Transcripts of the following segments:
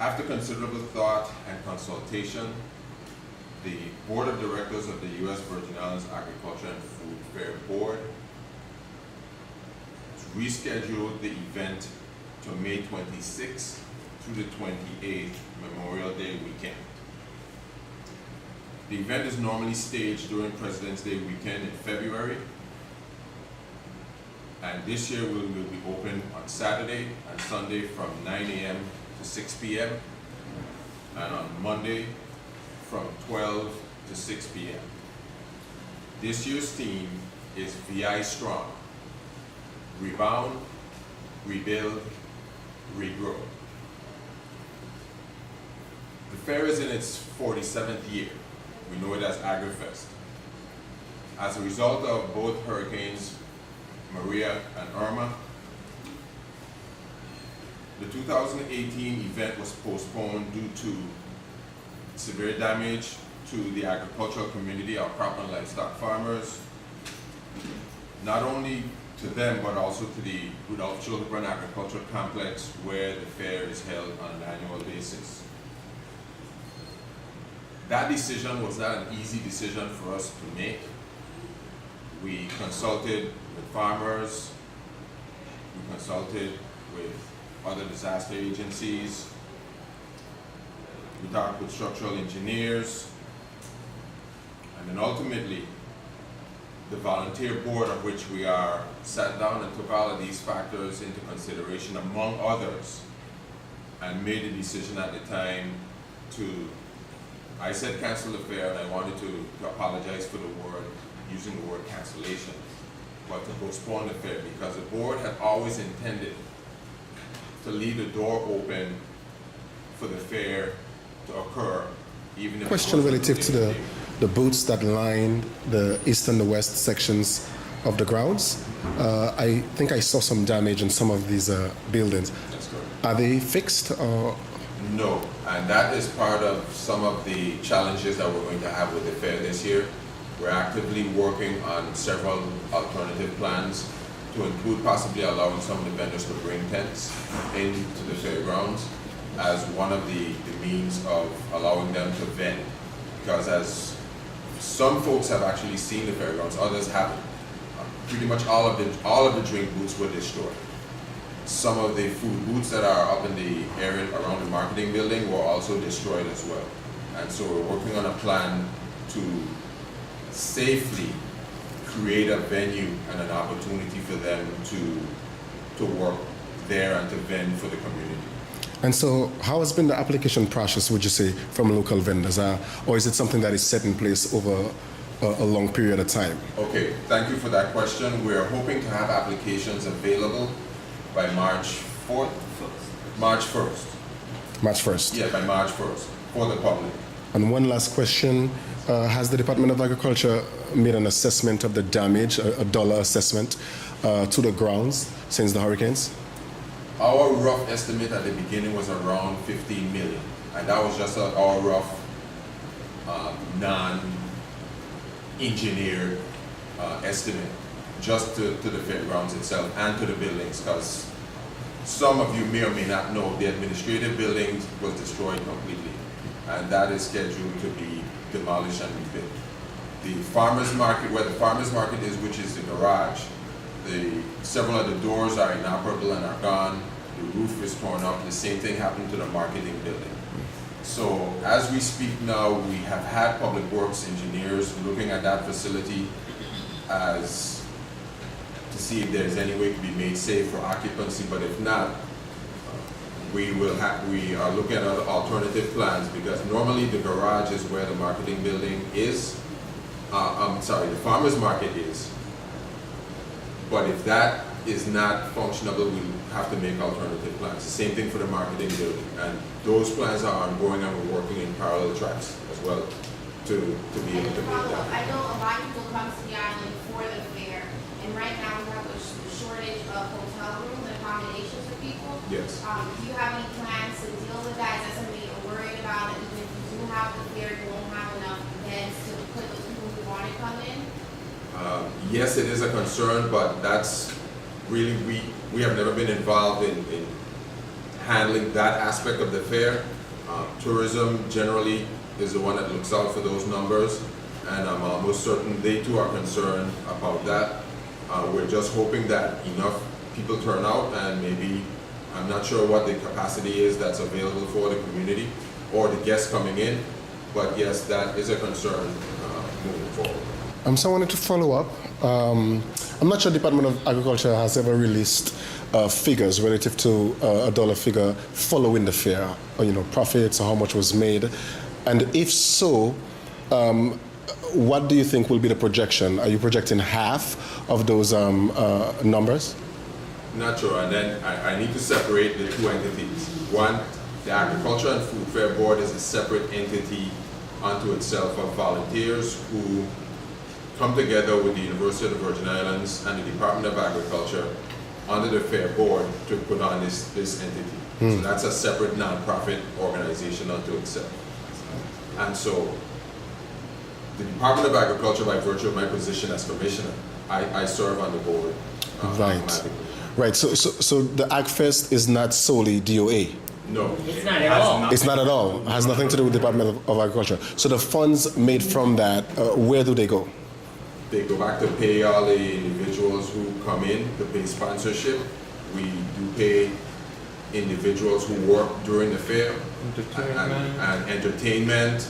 After considerable thought and consultation, the Board of Directors of the U.S. Virgin Islands Agriculture and Food Fair Board rescheduled the event to May 26th through the 28th, Memorial Day weekend. The event is normally staged during President's Day weekend in February, and this year we will be open on Saturday and Sunday from 9 a.m. to 6 p.m. and on Monday from 12 to 6 p.m. This year's theme is VI Strong: Rebound, Rebuild, Regrow. The fair is in its 47th year. We know it as AgriFest. As a result of both hurricanes Maria and Irma, the 2018 event was postponed due to severe damage to the agricultural community, our crop and livestock farmers, not only to them but also to the Rudolph Childebrand Agricultural Complex, where the fair is held on an annual basis. That decision was not an easy decision for us to make. We consulted with farmers, we consulted with other disaster agencies, we talked with structural engineers, and then ultimately, the volunteer board of which we are sat down and took all of these factors into consideration, among others, and made a decision at the time to, I said cancel the fair, and I wanted to apologize for the word, using the word cancellation, but to postpone the fair, because the board had always intended to leave the door open for the fair to occur, even if Question relative to the booths that line the east and the west sections of the grounds. I think I saw some damage in some of these buildings. That's correct. Are they fixed or? No, and that is part of some of the challenges that we're going to have with the fair this year. We're actively working on several alternative plans to include possibly allowing some of the vendors to bring tents into the fairgrounds as one of the means of allowing them to vend. Because as some folks have actually seen the fairgrounds, others haven't. Pretty much all of the drink booths were destroyed. Some of the food booths that are up in the area around the marketing building were also destroyed as well. And so we're working on a plan to safely create a venue and an opportunity for them to work there and to vend for the community. And so how has been the application process, would you say, from local vendors? Or is it something that is set in place over a long period of time? Okay, thank you for that question. We're hoping to have applications available by March 4th? March 1st. March 1st. Yeah, by March 1st for the public. And one last question. Has the Department of Agriculture made an assessment of the damage, a dollar assessment, to the grounds since the hurricanes? Our rough estimate at the beginning was around 15 million. And that was just our rough non-engineered estimate, just to the fairgrounds itself and to the buildings, because some of you may or may not know the administrative building was destroyed completely, and that is scheduled to be demolished and rebuilt. The farmers market, where the farmers market is, which is the garage, several of the doors are inoperable and are gone. The roof is torn up. The same thing happened to the marketing building. So as we speak now, we have had public works engineers looking at that facility as to see if there's any way it can be made safe for occupancy, but if not, we are looking at other alternative plans, because normally the garage is where the marketing building is. The farmers market is. But if that is not functionable, we have to make alternative plans. The same thing for the marketing building, and those plans are ongoing, and we're working in parallel tracks as well to be able to make that. I know a lot of people come to the island for the fair, and right now we have a shortage of hotel rooms and accommodations for people. Yes. Do you have any plans to deal with that? Is that something you're worried about? That even if you do have the fair, you won't have enough beds to put those people who want to come in? Yes, it is a concern, but that's really, we have never been involved in handling that aspect of the fair. Tourism generally is the one that looks out for those numbers, and I'm almost certain they too are concerned about that. We're just hoping that enough people turn out, and maybe, I'm not sure what the capacity is that's available for the community or the guests coming in, but yes, that is a concern moving forward. So I wanted to follow up. I'm not sure Department of Agriculture has ever released figures relative to a dollar figure following the fair, or, profits or how much was made. And if so, what do you think will be the projection? Are you projecting half of those numbers? Not sure, and then I need to separate the two entities. One, the Agriculture and Food Fair Board is a separate entity unto itself of volunteers who come together with the University of the Virgin Islands and the Department of Agriculture under the Fair Board to put on this entity. So that's a separate nonprofit organization unto itself. And so the Department of Agriculture, by virtue of my position as commissioner, I serve on the board. Right. So the AgFest is not solely DOA. No. It's not at all. It's not at all. It has nothing to do with the Department of Agriculture. So the funds made from that, where do they go? They go back to pay all the individuals who come in, to pay sponsorship. We do pay individuals who work during the fair. And entertainment.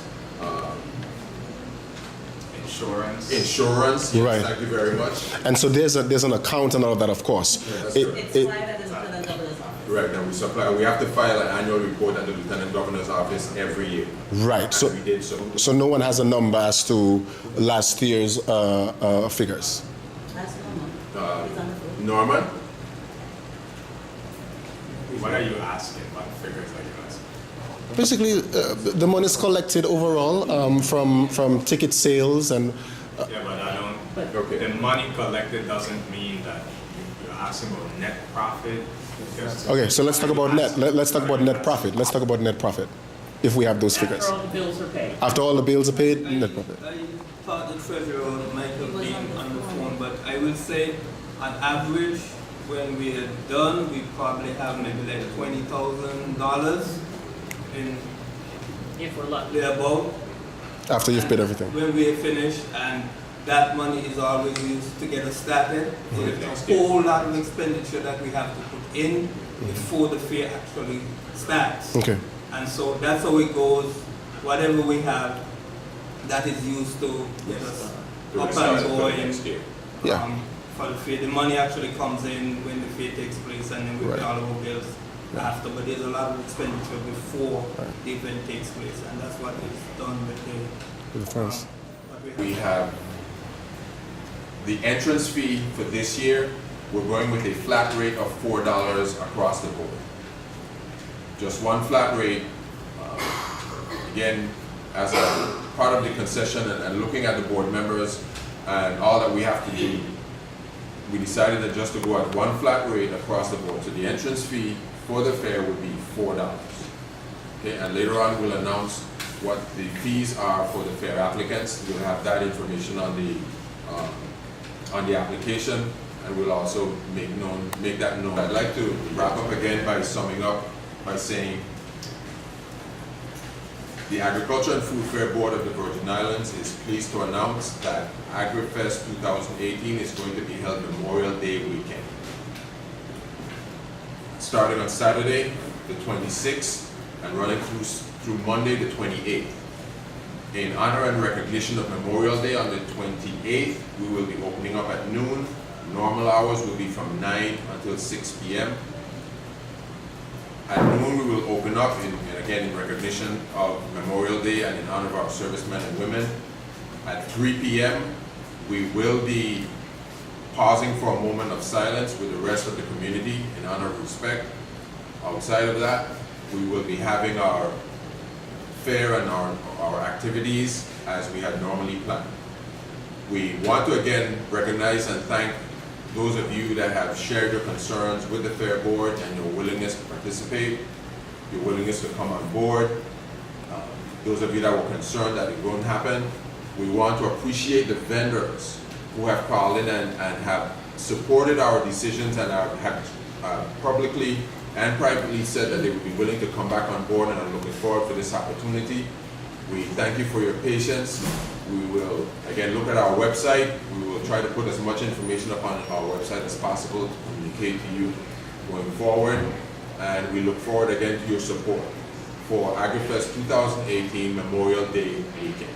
Insurance. Yes, Right. Thank you very much. And so there's an account and all of that, of course. That's It- correct. It's it- live at the Lieutenant Governor's office. Right, and we have to file an annual report at the Lieutenant Governor's office every year. Right. So And we did so. so no one has a number as to last year's figures. That's normal. It's on the floor. Norman? What are you asking? What figures are you asking? Basically, the money is collected overall from ticket sales and. Yeah, but I don't. Okay. The money collected doesn't mean that you're asking about net profit. Because- Okay, so let's talk about net. Let's talk about net profit. Let's talk about net profit, if we have those figures. After all the bills are paid. After all the bills are paid, net profit. I thought the treasurer might have been on the phone, but I will say on average, when we are done, we probably have maybe like $20,000 in If we're lucky. the above After you've paid everything. when we are finished, and that money is always used to get us started. So Next it's a year. whole lot of expenditure that we have to put in before the fair actually starts. Okay. And so that's how it goes. Whatever we have, that is used to get us To up restart and it for going. next year. Yeah. For the fair, the money actually comes in when the fair takes place, and then we Right. pay all our bills after. But there's a lot of expenditure before the event takes place, and that's what is done with With the funds. what We have the entrance fee for this year. We're going with a flat rate of $4 across the board. Just one flat rate. Again, as a part of the concession and looking at the board members and all that we have to do, we decided that just to go at one flat rate across the board. So the entrance fee for the fair would be $4. Okay, and later on we'll announce what the fees are for the fair applicants. We'll have that information on the application, and we'll also make that known. I'd like to wrap up again by summing up by saying the Agriculture and Food Fair Board of the Virgin Islands is pleased to announce that AgriFest 2018 is going to be held Memorial Day weekend. Starting on Saturday, the 26th, and running through Monday, the 28th. In honor and recognition of Memorial Day on the 28th, we will be opening up at noon. Normal hours will be from 9 until 6 p.m. At noon, we will open up, and again in recognition of Memorial Day and in honor of our servicemen and women. At 3 p.m., we will be pausing for a moment of silence with the rest of the community in honor of respect. Outside of that, we will be having our fair and our activities as we had normally planned. We want to again recognize and thank those of you that have shared your concerns with the Fair Board and your willingness to participate, your willingness to come on board. Those of you that were concerned that it won't happen, we want to appreciate the vendors who have called in and have supported our decisions and have publicly and privately said that they would be willing to come back on board and are looking forward for this opportunity. We thank you for your patience. We will, again, look at our website. We will try to put as much information up on our website as possible to communicate to you going forward. And we look forward again to your support for AgriFest 2018 Memorial Day weekend.